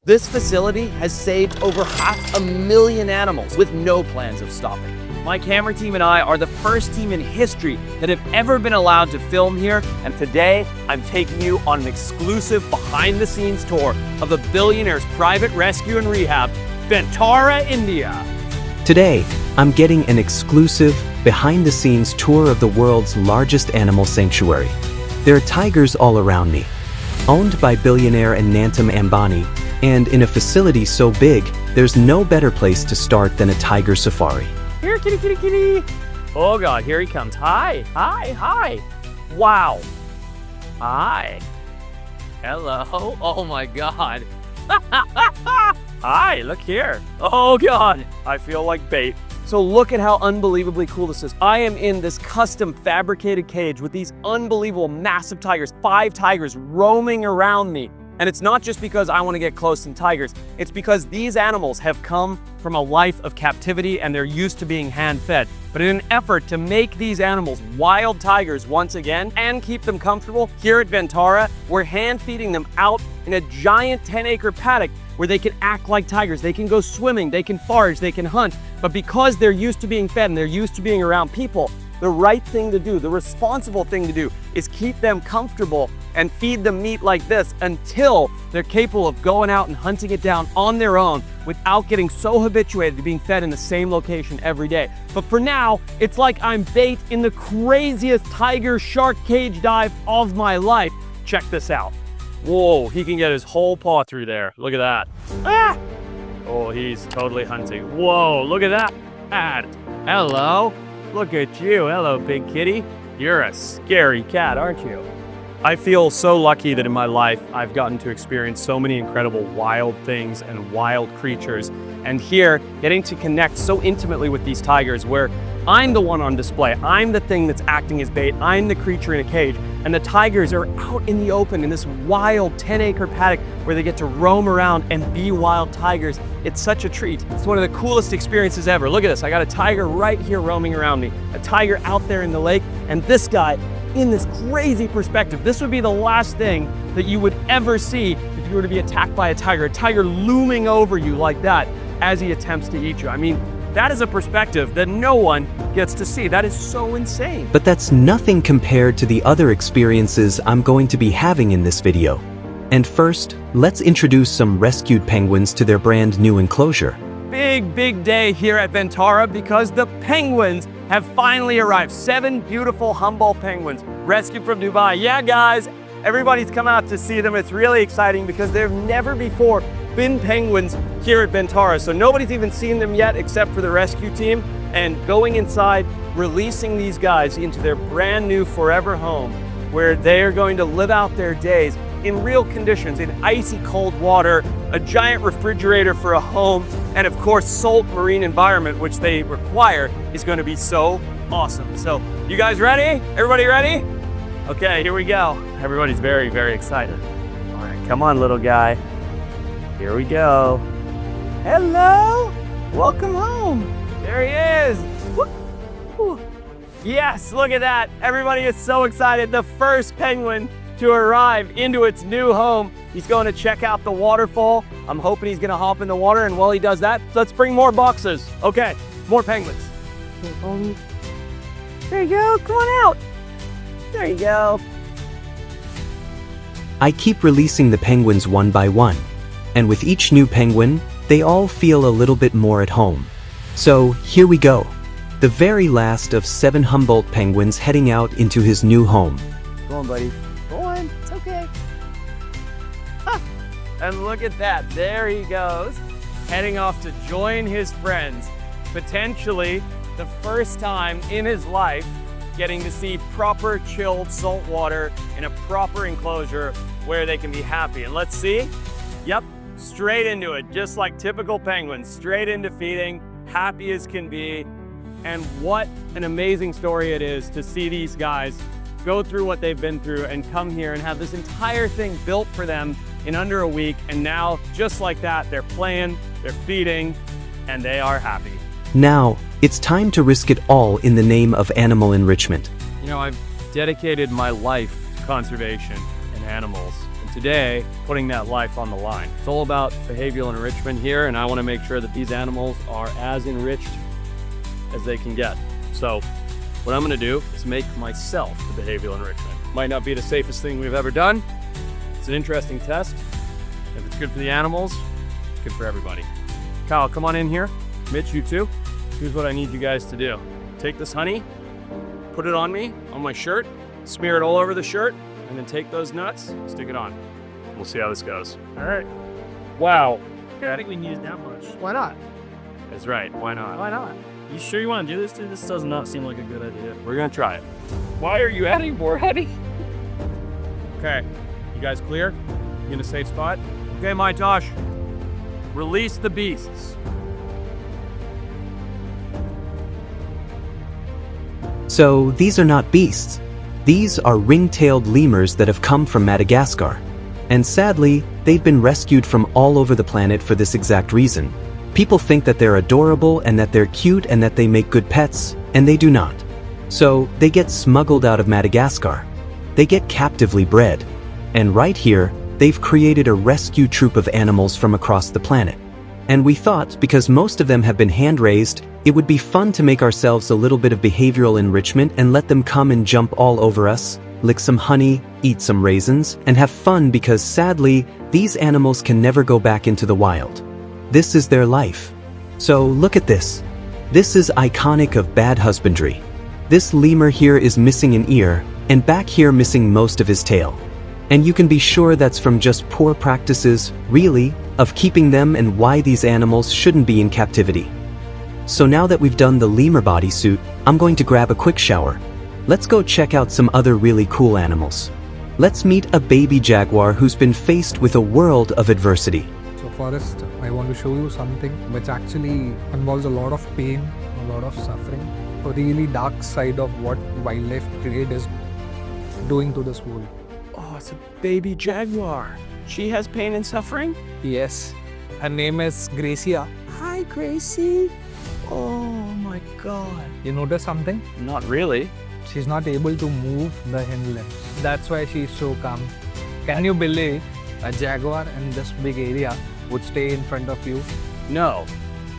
This facility has saved over 500,000 animals with no plans of stopping. My camera team and I are the first team in history that have ever been allowed to film here, and today I'm taking you on an exclusive behind-the-scenes tour of the Billionaire's private rescue and rehab, Vantara, India. Today, I'm getting an exclusive, behind-the-scenes tour of the world's largest animal sanctuary. There are tigers all around me. Owned by billionaire Anant Ambani, and in a facility so big, there's no better place to start than a tiger safari. Here, kitty, kitty, kitty. Oh God, here he comes. Hi, hi, hi. Wow. Hi. Hello. Oh my God. Hi, look here. Oh God, I feel like bait. So look at how unbelievably cool this is. I am in this custom fabricated cage with these unbelievable massive tigers, 5 tigers roaming around me. And it's not just because I want to get close to tigers, it's because these animals have come from a life of captivity and they're used to being hand-fed. But in an effort to make these animals wild tigers once again and keep them comfortable, here at Vantara, we're hand-feeding them out in a giant 10-acre paddock where they can act like tigers. They can go swimming, they can forage, they can hunt. But because they're used to being fed and they're used to being around people, the right thing to do, the responsible thing to do, is keep them comfortable and feed them meat like this until they're capable of going out and hunting it down on their own without getting so habituated to being fed in the same location every day. But for now, it's like I'm bait in the craziest tiger shark cage dive of my life. Check this out. Whoa, he can get his whole paw through there. Look at that. Ah! Oh, he's totally hunting. Whoa, look at that. Hello. Look at you. Hello, big kitty. You're a scary cat, aren't you? I feel so lucky that in my life, I've gotten to experience so many incredible wild things and wild creatures. And here, getting to connect so intimately with these tigers where I'm the one on display. I'm the thing that's acting as bait. I'm the creature in a cage. And the tigers are out in the open in this wild 10-acre paddock where they get to roam around and be wild tigers. It's such a treat. It's one of the coolest experiences ever. Look at this. I got a tiger right here roaming around me. A tiger out there in the lake. And this guy in this crazy perspective. This would be the last thing that you would ever see if you were to be attacked by a tiger looming over you like that as he attempts to eat you. I mean, that is a perspective that no one gets to see. That is so insane. But that's nothing compared to the other experiences I'm going to be having in this video. And first, let's introduce some rescued penguins to their brand new enclosure. Big day here at Vantara because the penguins have finally arrived. 7 beautiful Humboldt penguins rescued from Dubai. Yeah, guys, everybody's come out to see them. It's really exciting because there have never before been penguins here at Vantara. So nobody's even seen them yet except for the rescue team. And going inside, releasing these guys into their brand new forever home where they are going to live out their days in real conditions, in icy cold water, a giant refrigerator for a home, and of course, salt marine environment, which they require, is going to be so awesome. So, you guys ready? Everybody ready? Okay, here we go. Everybody's very excited. All right, come on, little guy. Here we go. Hello, welcome home. There he is. Woo. Yes, look at that. Everybody is so excited. The first penguin to arrive into its new home. He's going to check out the waterfall. I'm hoping he's going to hop in the water, and while he does that, let's bring more boxes. Okay, more penguins. There you go, come on out. There you go. I keep releasing the penguins one by one, and with each new penguin, they all feel a little bit more at home. So here we go. The very last of 7 Humboldt penguins heading out into his new home. Go on, buddy. Go on, it's okay. Ah, and look at that, there he goes, heading off to join his friends. Potentially the first time in his life getting to see proper chilled salt water in a proper enclosure where they can be happy. And let's see. Yep, straight into it, just like typical penguins, straight into feeding, happy as can be. And what an amazing story it is to see these guys go through what they've been through and come here and have this entire thing built for them in under a week. And now, just like that, they're playing, they're feeding, and they are happy. Now, it's time to risk it all in the name of animal enrichment. You know, I've dedicated my life to conservation and animals and today, putting that life on the line. It's all about behavioral enrichment here, and I want to make sure that these animals are as enriched as they can get. So what I'm going to do is make myself the behavioral enrichment. Might not be the safest thing we've ever done. It's an interesting test. If it's good for the animals, it's good for everybody. Kyle, come on in here. Mitch, you too. Here's what I need you guys to do. Take this honey, put it on me, on my shirt, smear it all over the shirt, and then take those nuts, stick it on. We'll see how this goes. All right. Wow. I don't think we need it that much. Why not? That's right. Why not? Why not? You sure you want to do this, dude? This does not seem like a good idea. We're gonna try it. Why are you adding more honey? Okay. You guys clear? You in a safe spot? Okay, my Tosh. Release the beasts. So these are not beasts. These are ring-tailed lemurs that have come from Madagascar. And sadly, they've been rescued from all over the planet for this exact reason. People think that they're adorable and that they're cute and that they make good pets, and they do not. So they get smuggled out of Madagascar. They get captively bred. And right here, they've created a rescue troop of animals from across the planet. And we thought, because most of them have been hand-raised, it would be fun to make ourselves a little bit of behavioral enrichment and let them come and jump all over us, lick some honey, eat some raisins, and have fun because sadly, these animals can never go back into the wild. This is their life. So look at this. This is iconic of bad husbandry. This lemur here is missing an ear, and back here missing most of his tail. And you can be sure that's from just poor practices, really, of keeping them and why these animals shouldn't be in captivity. So now that we've done the lemur bodysuit, I'm going to grab a quick shower. Let's go check out some other really cool animals. Let's meet a baby jaguar who's been faced with a world of adversity. So Forrest, I want to show you something which actually involves a lot of pain, a lot of suffering, a really dark side of what wildlife trade is doing to this world. Oh, it's a baby jaguar. She has pain and suffering? Yes, her name is Gracia. Hi, Gracie. Oh my God. You notice something? Not really. She's not able to move the hind limbs. That's why she's so calm. Can you believe a jaguar in this big area would stay in front of you? No.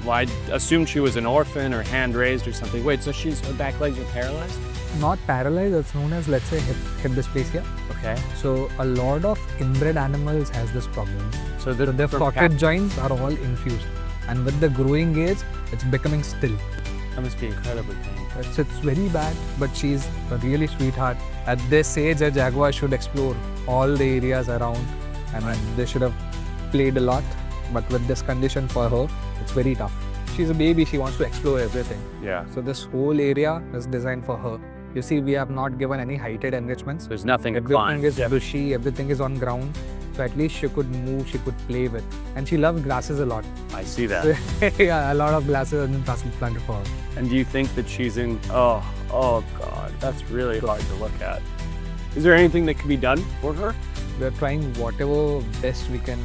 Well, I assumed she was an orphan or hand-raised or something. Wait, so her back legs are paralyzed? Not paralyzed, it's known as, let's say, hip-dysplasia. Okay. So a lot of inbred animals has this problem. So Their pocket joints are all infused. And with the growing age, it's becoming still. That must be incredibly painful. It's very bad, but she's a really sweetheart. At this age, a jaguar should explore all the areas around. And they should have played a lot. But with this condition for her, it's very tough. She's a baby, she wants to explore everything. Yeah. So this whole area is designed for her. You see, we have not given any heighted enrichments. There's nothing to climb. Everything is bushy, everything is on ground. So at least she could move, she could play with. And she loves grasses a lot. I see that. Yeah, a lot of grasses have been planted for her. And do you think that she's in... Oh God, that's really hard to look at. Is there anything that can be done for her? We're trying whatever best we can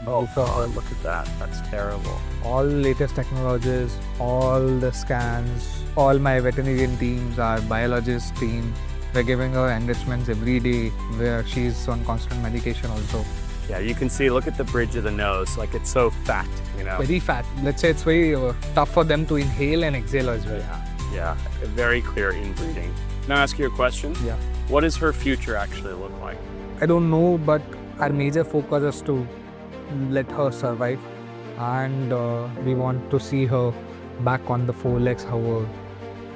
do for her. Look at that. That's terrible. All latest technologies, all the scans, all my veterinarian teams, our biologist team, we're giving her enrichments every day where she's on constant medication also. Yeah, you can see, look at the bridge of the nose, like it's so fat, you know? Very fat. Let's say it's very tough for them to inhale and exhale as well. Yeah, very clear inbreeding. Can I ask you a question? Yeah. What does her future actually look like? I don't know, but our major focus is to let her survive. And we want to see her back on the four legs, how a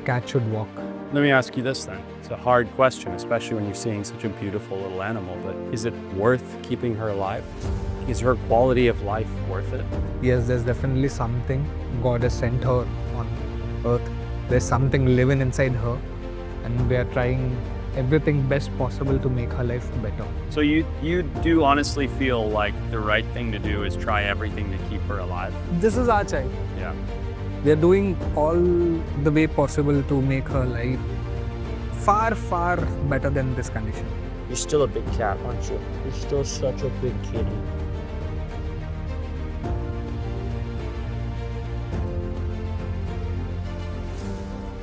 cat should walk. Let me ask you this then. It's a hard question, especially when you're seeing such a beautiful little animal, but is it worth keeping her alive? Is her quality of life worth it? Yes, there's definitely something. God has sent her on earth. There's something living inside her, and we are trying everything best possible to make her life better. So you do honestly feel like the right thing to do is try everything to keep her alive? This is our child. Yeah. We are doing all the way possible to make her life far, far better than this condition. You're still a big cat, aren't you? You're still such a big kitty.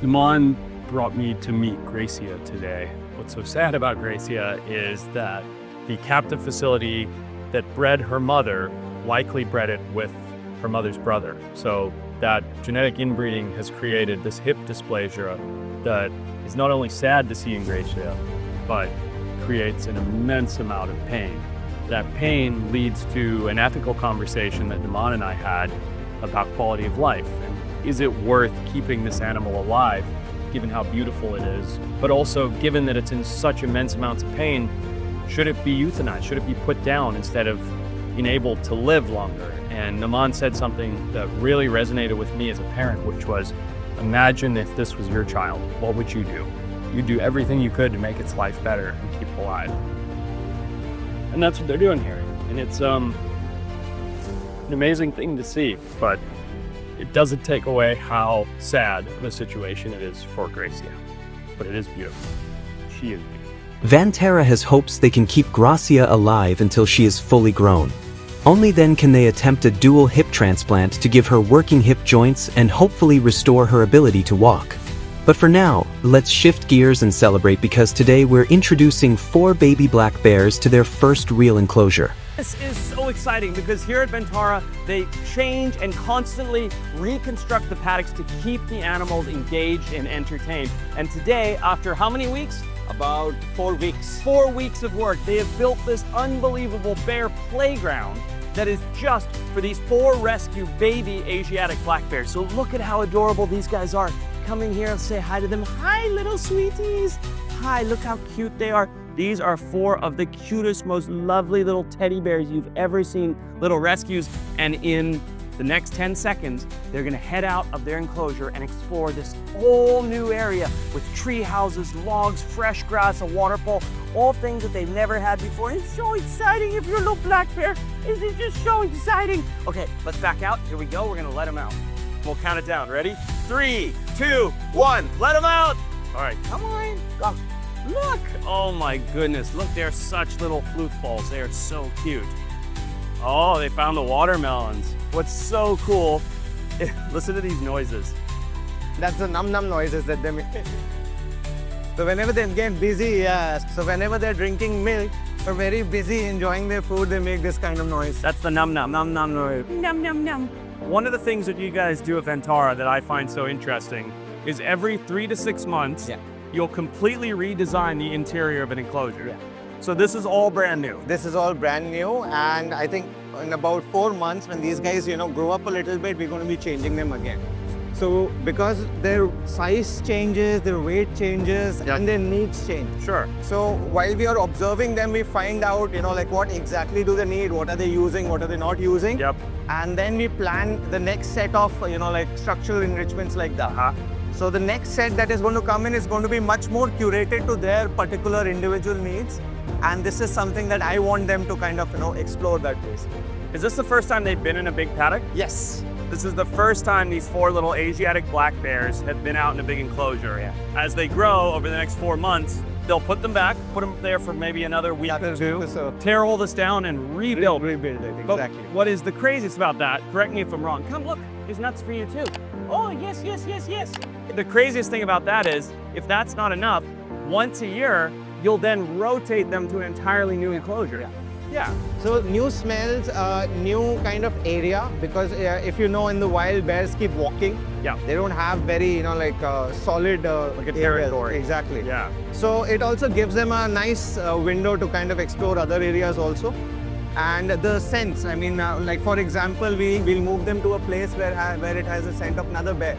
Iman brought me to meet Gracia today. What's so sad about Gracia is that the captive facility that bred her mother likely bred it with her mother's brother. So that genetic inbreeding has created this hip dysplasia that is not only sad to see in Gracia, but creates an immense amount of pain. That pain leads to an ethical conversation that Naman and I had about quality of life. And is it worth keeping this animal alive, given how beautiful it is, but also given that it's in such immense amounts of pain? Should it be euthanized? Should it be put down instead of being able to live longer? And Naman said something that really resonated with me as a parent, which was, imagine if this was your child, what would you do? You'd do everything you could to make its life better and keep it alive. And that's what they're doing here. And it's an amazing thing to see, but it doesn't take away how sad of a situation it is for Gracia. But it is beautiful. She is beautiful. Vantara has hopes they can keep Gracia alive until she is fully grown. Only then can they attempt a dual hip transplant to give her working hip joints and hopefully restore her ability to walk. But for now, let's shift gears and celebrate, because today we're introducing 4 baby black bears to their first real enclosure. This is so exciting because here at Vantara, they change and constantly reconstruct the paddocks to keep the animals engaged and entertained. And today, after how many weeks? About 4 weeks. 4 weeks of work, they have built this unbelievable bear playground that is just for these 4 rescue baby Asiatic black bears. So look at how adorable these guys are. Come in here and say hi to them. Hi, little sweeties. Hi, look how cute they are. These are 4 of the cutest, most lovely little teddy bears you've ever seen, little rescues. And in the next 10 seconds, they're gonna head out of their enclosure and explore this whole new area with tree houses, logs, fresh grass, a waterfall, all things that they've never had before. It's so exciting if you're a little black bear. Isn't it just so exciting? Okay, let's back out. Here we go. We're gonna let them out. We'll count it down. Ready? 3, 2, 1. Let them out. All right, come on. Go. Look. Oh my goodness. Look, they're such little floofballs. They are so cute. Oh, they found the watermelons. What's so cool, listen to these noises. That's the num-num noises that they make. So whenever they get busy, so whenever they're drinking milk or very busy enjoying their food, they make this kind of noise. That's the num-num. Num-num noise. Num-num-num. One of the things that you guys do at Vantara that I find so interesting is every 3 to 6 months, you'll completely redesign the interior of an enclosure. So this is all brand new. This is all brand new, and I think in about 4 months, when these guys, grow up a little bit, we're going to be changing them again. So because their size changes, their weight changes, and their needs change. Sure. So while we are observing them, we find out, like what exactly do they need, what are they using, what are they not using. Yep. And then we plan the next set of, like structural enrichments like that. So the next set that is going to come in is going to be much more curated to their particular individual needs. And this is something that I want them to kind of, explore that place. Is this the first time they've been in a big paddock? Yes. This is the first time these 4 little Asiatic black bears have been out in a big enclosure. As they grow over the next 4 months, they'll put them back, put them there for maybe another week or 2, tear all this down and rebuild. Rebuild it, But exactly. what is the craziest about that, correct me if I'm wrong, come look, there's nuts for you too. Oh, yes, yes, yes, yes. The craziest thing about that is, if that's not enough, once a year, you'll then rotate them to an entirely new enclosure. Yeah. So new smells, new kind of area, because if in the wild, bears keep walking. Yeah. They don't have very, solid Like a territory. Exactly. Yeah. So it also gives them a nice window to kind of explore other areas also. And the scents, I mean, like for example, we'll move them to a place where it has a scent of another bear.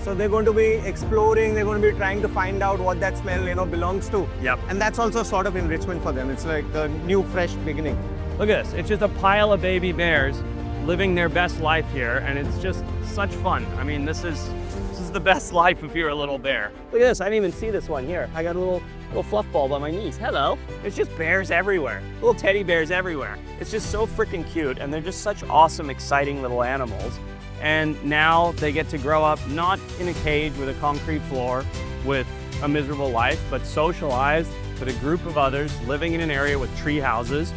So they're going to be exploring, they're going to be trying to find out what that smell, belongs to. Yep. And that's also sort of enrichment for them. It's like a new, fresh beginning. Look at this, it's just a pile of baby bears living their best life here, and it's just such fun. I mean, this is the best life if you're a little bear. Look at this, I didn't even see this one here. I got a little fluff ball by my knees. Hello. It's just bears everywhere. Little teddy bears everywhere. It's just so freaking cute, and they're just such awesome, exciting little animals. And now they get to grow up not in a cage with a concrete floor with a miserable life, but socialized with a group of others living in an area with tree houses.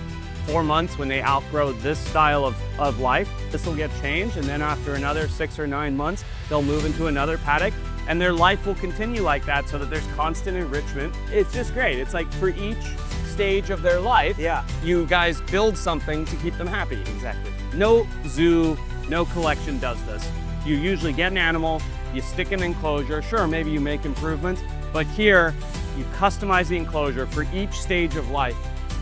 4 months, when they outgrow this style of life, this will get changed, and then after another 6 or 9 months, they'll move into another paddock, and their life will continue like that so that there's constant enrichment. It's just great. It's like for each stage of their life, Yeah. you guys build something to keep them happy. Exactly. No zoo, no collection does this. You usually get an animal, you stick an enclosure. Sure, maybe you make improvements, but here you customize the enclosure for each stage of life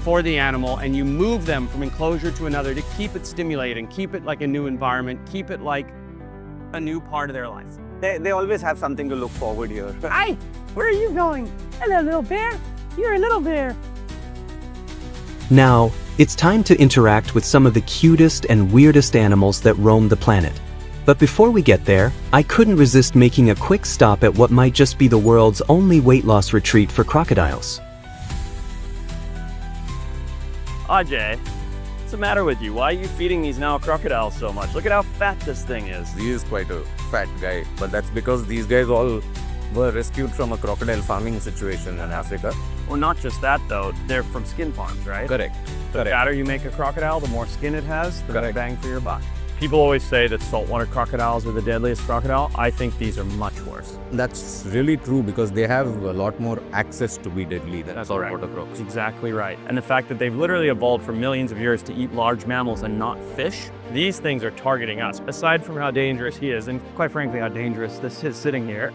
for the animal, and you move them from enclosure to another to keep it stimulating, keep it like a new environment, keep it like a new part of their life. They always have something to look forward here. Hi, where are you going? Hello, little bear. You're a little bear. Now, it's time to interact with some of the cutest and weirdest animals that roam the planet. But before we get there, I couldn't resist making a quick stop at what might just be the world's only weight loss retreat for crocodiles. Ajay, what's the matter with you? Why are you feeding these now crocodiles so much? Look at how fat this thing is. He is quite a fat guy, but that's because these guys all were rescued from a crocodile farming situation in Africa. Well, not just that though, they're from skin farms, right? Correct. The fatter you make a crocodile, the more skin it has, the better bang for your buck. People always say that saltwater crocodiles are the deadliest crocodile. I think these are much worse. That's really true because they have a lot more access to be deadly than saltwater crocs. That's exactly right. And the fact that they've literally evolved for millions of years to eat large mammals and not fish, these things are targeting us. Aside from how dangerous he is, and quite frankly how dangerous this is sitting here,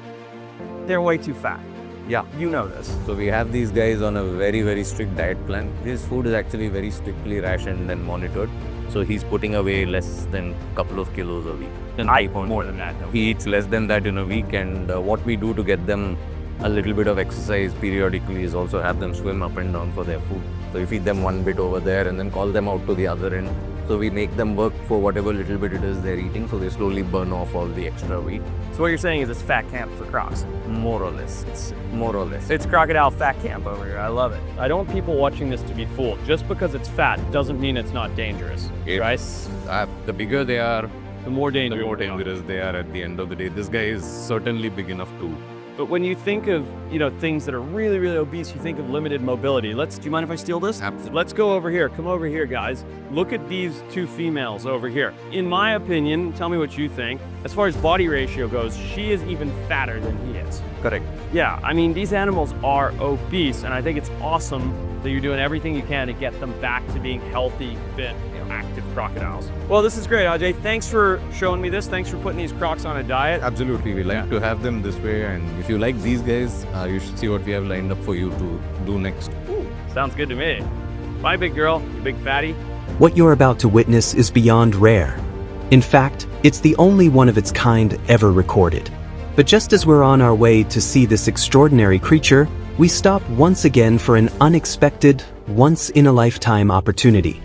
they're way too fat. Yeah. You know this. So we have these guys on a very, very strict diet plan. His food is actually very strictly rationed and monitored. So he's putting away less than a couple of kilos a week. And I eat more than that. Though. He eats less than that in a week, and what we do to get them a little bit of exercise periodically is also have them swim up and down for their food. So we feed them one bit over there and then call them out to the other end. So we make them work for whatever little bit it is they're eating, so they slowly burn off all the extra weight. So what you're saying is it's fat camp for crocs. More or less. It's more or less. It's crocodile fat camp over here. I love it. I don't want people watching this to be fooled. Just because it's fat doesn't mean it's not dangerous, right? The bigger they are, The more the dangerous. more dangerous they are at the end of the day. This guy is certainly big enough to. But when you think of, things that are really, really obese, you think of limited mobility. Do you mind if I steal this? Absolutely. Let's go over here. Come over here, guys. Look at these two females over here. In my opinion, tell me what you think. As far as body ratio goes, she is even fatter than he is. Correct. Yeah, I mean, these animals are obese, and I think it's awesome that you're doing everything you can to get them back to being healthy, fit, active crocodiles. Well, this is great, Ajay. Thanks for showing me this. Thanks for putting these crocs on a diet. Absolutely. We like to have them this way, and if you like these guys, you should see what we have lined up for you to do next. Ooh, sounds good to me. Bye, big girl, you big fatty. What you're about to witness is beyond rare. In fact, it's the only one of its kind ever recorded. But just as we're on our way to see this extraordinary creature, we stop once again for an unexpected, once-in-a-lifetime opportunity.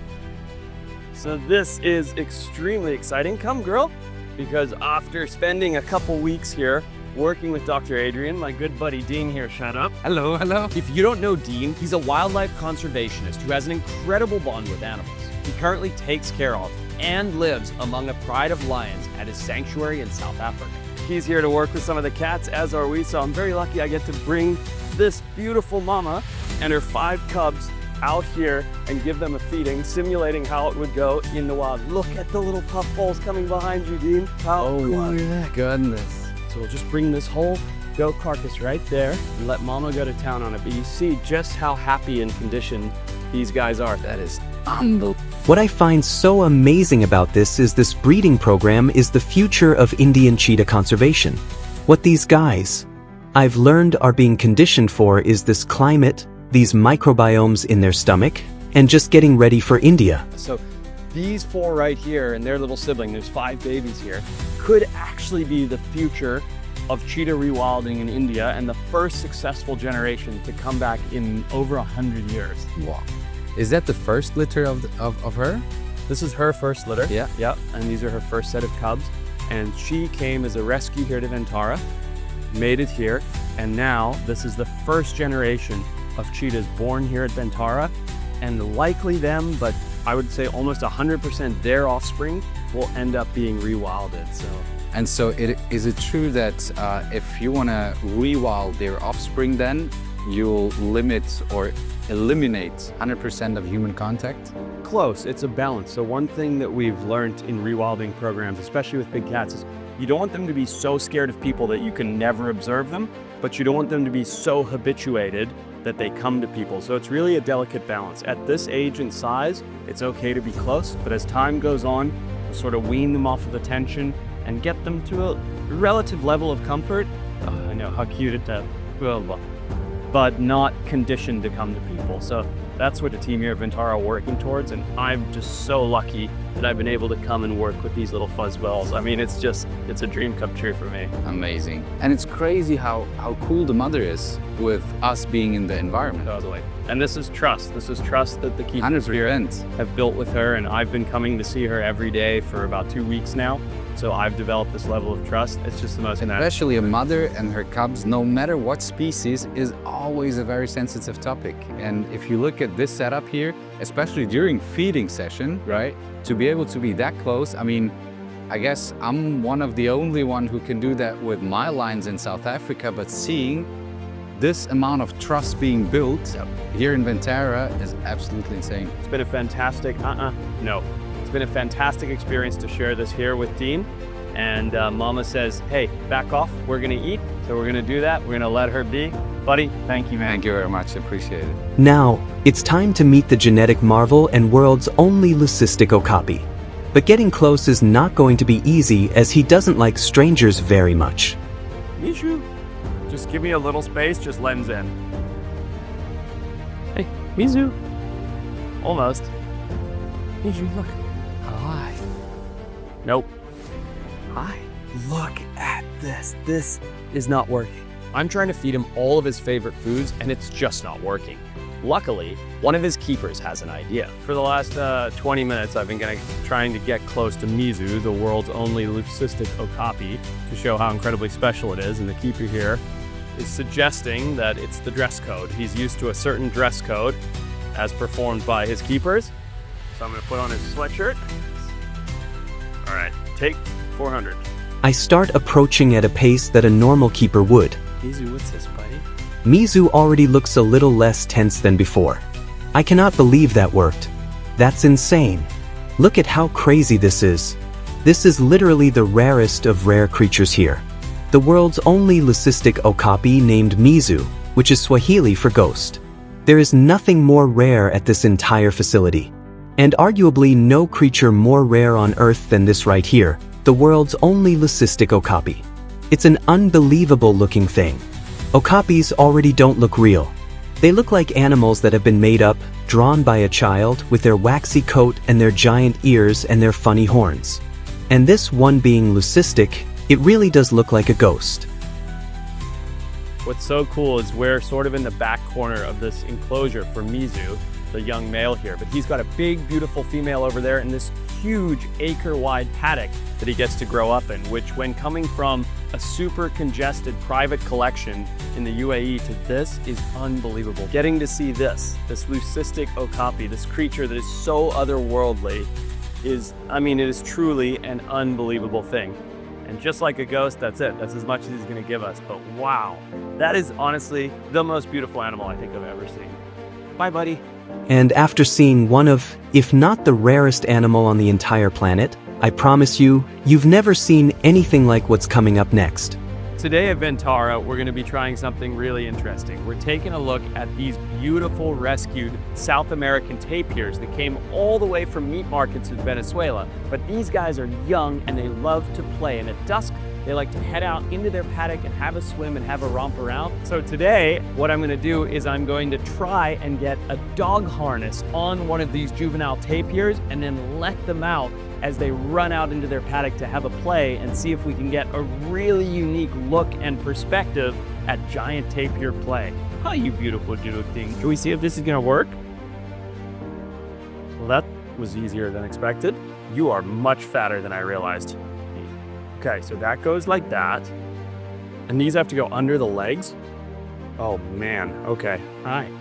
So this is extremely exciting. Come, girl. Because after spending a couple weeks here working with Dr. Adrian, my good buddy Dean here, shut up. Hello, hello. If you don't know Dean, he's a wildlife conservationist who has an incredible bond with animals. He currently takes care of and lives among a pride of lions at his sanctuary in South Africa. He's here to work with some of the cats, as are we, so I'm very lucky I get to bring this beautiful mama and her 5 cubs out here and give them a feeding, simulating how it would go in the wild. Look at the little puffballs coming behind you, Dean. How cool. yeah, goodness. So we'll just bring this whole goat carcass right there and let mama go to town on it. But you see just how happy and conditioned these guys are. That is unbelievable. What I find so amazing about this breeding program is the future of Indian cheetah conservation. What these guys, I've learned, are being conditioned for is this climate, these microbiomes in their stomach, and just getting ready for India. So these 4 right here and their little sibling, there's 5 babies here, could actually be the future of cheetah rewilding in India and the first successful generation to come back in over 100 years. Wow. Is that the first litter of her? This is her first litter. Yeah. Yep. And these are her first set of cubs. And she came as a rescue here to Vantara, made it here, and now this is the first generation of cheetahs born here at Vantara, and likely them, but I would say almost 100% their offspring will end up being rewilded. And so is it true that if you want to rewild their offspring, then you'll limit or eliminate 100% of human contact? Close, it's a balance. So one thing that we've learned in rewilding programs, especially with big cats, is you don't want them to be so scared of people that you can never observe them, but you don't want them to be so habituated that they come to people. So it's really a delicate balance. At this age and size, it's okay to be close, but as time goes on, we'll sort of wean them off of the tension and get them to a relative level of comfort. Oh, I know, how cute it is. But not conditioned to come to people. So that's what the team here at Vantara are working towards, and I'm just so lucky that I've been able to come and work with these little fuzzballs. I mean, it's a dream come true for me. Amazing. And it's crazy how cool the mother is with us being in the environment. Totally. And this is trust. This is trust that the keepers 100%. have built with her, and I've been coming to see her every day for about 2 weeks now. So I've developed this level of trust. It's just the most natural. Especially a mother and her cubs, no matter what species, is always a very sensitive topic. And if you look at this setup here, especially during feeding session, right, to be able to be that close, I mean, I guess I'm one of the only one who can do that with my lions in South Africa, but seeing this amount of trust being built here in Vantara is absolutely insane. It's been a fantastic, It's been a fantastic experience to share this here with Dean. And Mama says, hey, back off, we're gonna eat. So we're gonna do that, we're gonna let her be. Buddy, thank you, man. Thank you very much, appreciate it. Now, it's time to meet the genetic marvel and world's only leucistic okapi. But getting close is not going to be easy as he doesn't like strangers very much. Mishu, just give me a little space, just lens in. Hey, Mizu. Almost. Mishu, look. Hi. Nope. Hi. Look at this. This is not working. I'm trying to feed him all of his favorite foods, and it's just not working. Luckily, one of his keepers has an idea. For the last 20 minutes, I've been trying to get close to Mizu, the world's only leucistic okapi, to show how incredibly special it is, and the keeper here is suggesting that it's the dress code. He's used to a certain dress code as performed by his keepers. So I'm gonna put on his sweatshirt. All right, take 400. I start approaching at a pace that a normal keeper would. Mizu, what's this, buddy? Mizu already looks a little less tense than before. I cannot believe that worked. That's insane. Look at how crazy this is. This is literally the rarest of rare creatures here. The world's only leucistic okapi named Mizu, which is Swahili for ghost. There is nothing more rare at this entire facility. And arguably no creature more rare on Earth than this right here, the world's only leucistic okapi. It's an unbelievable looking thing. Okapis already don't look real. They look like animals that have been made up, drawn by a child, with their waxy coat and their giant ears and their funny horns. And this one being leucistic, it really does look like a ghost. What's so cool is we're sort of in the back corner of this enclosure for Mizu, the young male here, but he's got a big, beautiful female over there in this huge acre-wide paddock that he gets to grow up in, which when coming from a super congested private collection in the UAE to this is unbelievable. Getting to see this leucistic okapi, this creature that is so otherworldly is, it is truly an unbelievable thing. And just like a ghost, that's it. That's as much as he's gonna give us. But wow, that is honestly the most beautiful animal I think I've ever seen. Bye, buddy. And after seeing one of, if not the rarest animal on the entire planet, I promise you, you've never seen anything like what's coming up next. Today at Vantara, we're gonna be trying something really interesting. We're taking a look at these beautiful rescued South American tapirs that came all the way from meat markets in Venezuela. But these guys are young and they love to play. And at dusk, they like to head out into their paddock and have a swim and have a romp around. So today, what I'm gonna do is I'm going to try and get a dog harness on one of these juvenile tapirs and then let them out as they run out into their paddock to have a play and see if we can get a really unique look and perspective at giant tapir play. Hi, you beautiful little thing. Can we see if this is gonna work? Well, that was easier than expected. You are much fatter than I realized. Okay, so that goes like that. And these have to go under the legs? Oh man, okay, all right.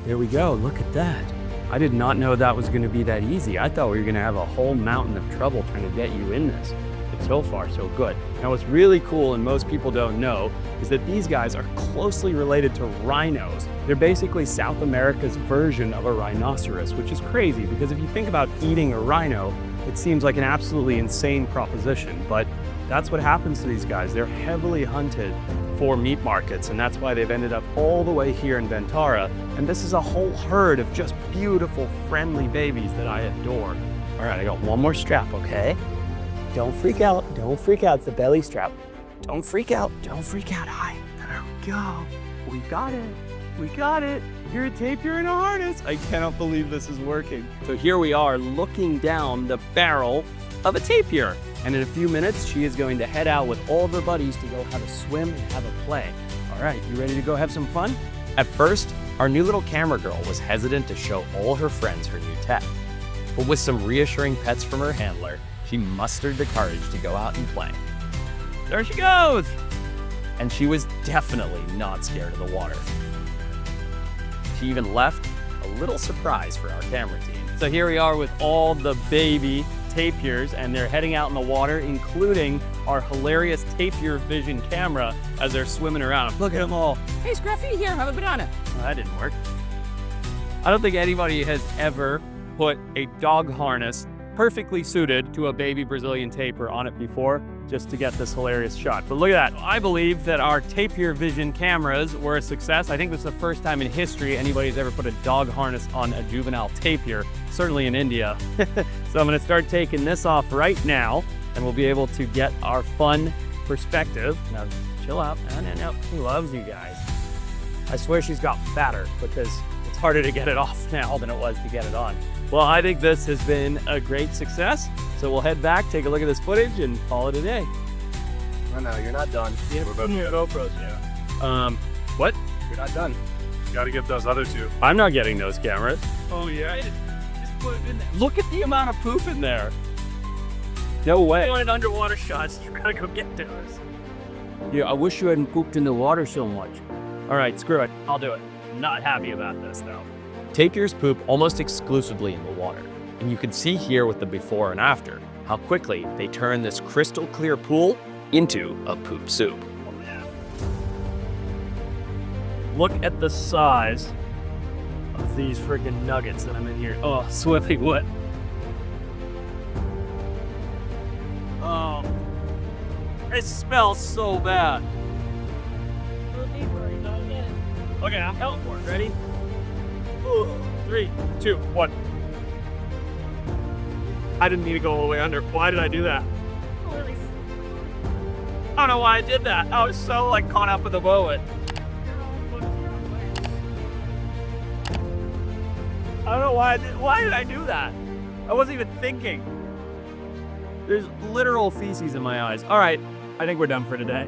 There we go, look at that. I did not know that was gonna be that easy. I thought we were gonna have a whole mountain of trouble trying to get you in this. But so far, so good. Now what's really cool, and most people don't know, is that these guys are closely related to rhinos. They're basically South America's version of a rhinoceros, which is crazy because if you think about eating a rhino, it seems like an absolutely insane proposition, but that's what happens to these guys. They're heavily hunted for meat markets, and that's why they've ended up all the way here in Vantara. And this is a whole herd of just beautiful, friendly babies that I adore. All right, I got one more strap, okay? Don't freak out. Don't freak out. It's the belly strap. Don't freak out. Don't freak out. Hi. There we go. We got it. We got it. You're a tapir in a harness. I cannot believe this is working. So here we are looking down the barrel of a tapir. And in a few minutes, she is going to head out with all of her buddies to go have a swim and have a play. All right, you ready to go have some fun? At first, our new little camera girl was hesitant to show all her friends her new tech. But with some reassuring pets from her handler, she mustered the courage to go out and play. There she goes! And she was definitely not scared of the water. She even left a little surprise for our camera team. So here we are with all the baby tapirs, and they're heading out in the water, including our hilarious tapir-vision camera as they're swimming around. Look at them all. Hey, Scruffy, here, have a banana. Oh, that didn't work. I don't think anybody has ever put a dog harness perfectly suited to a baby Brazilian tapir on it before, just to get this hilarious shot. But look at that. I believe that our tapir-vision cameras were a success. I think this is the first time in history anybody's ever put a dog harness on a juvenile tapir, certainly in India. So I'm gonna start taking this off right now, and we'll be able to get our fun perspective. Now, chill out. No. Who loves you guys? I swear she's got fatter because it's harder to get it off now than it was to get it on. Well, I think this has been a great success. So we'll head back, take a look at this footage, and call it a day. Oh no, you're not done. We're about to get GoPros, yeah. What? You're not done. Gotta get those other two. I'm not getting those cameras. Oh yeah? Just put it in there. Look at the amount of poop in there. No way. You wanted underwater shots, you gotta go get those. Yeah, I wish you hadn't pooped in the water so much. All right, screw it. I'll do it. I'm not happy about this, though. Tapirs poop almost exclusively in the water. And you can see here with the before and after how quickly they turn this crystal clear pool into a poop soup. Look at the size of these freaking nuggets that I'm in here. Oh, swimming wet. Oh, it smells so bad. Okay, I'm going for it. Ready? Ooh, 3, 2, 1. I didn't need to go all the way under. Why did I do that? I don't know why I did that. I was so caught up in the moment. I don't know why why did I do that? I wasn't even thinking. There's literal feces in my eyes. All right, I think we're done for today.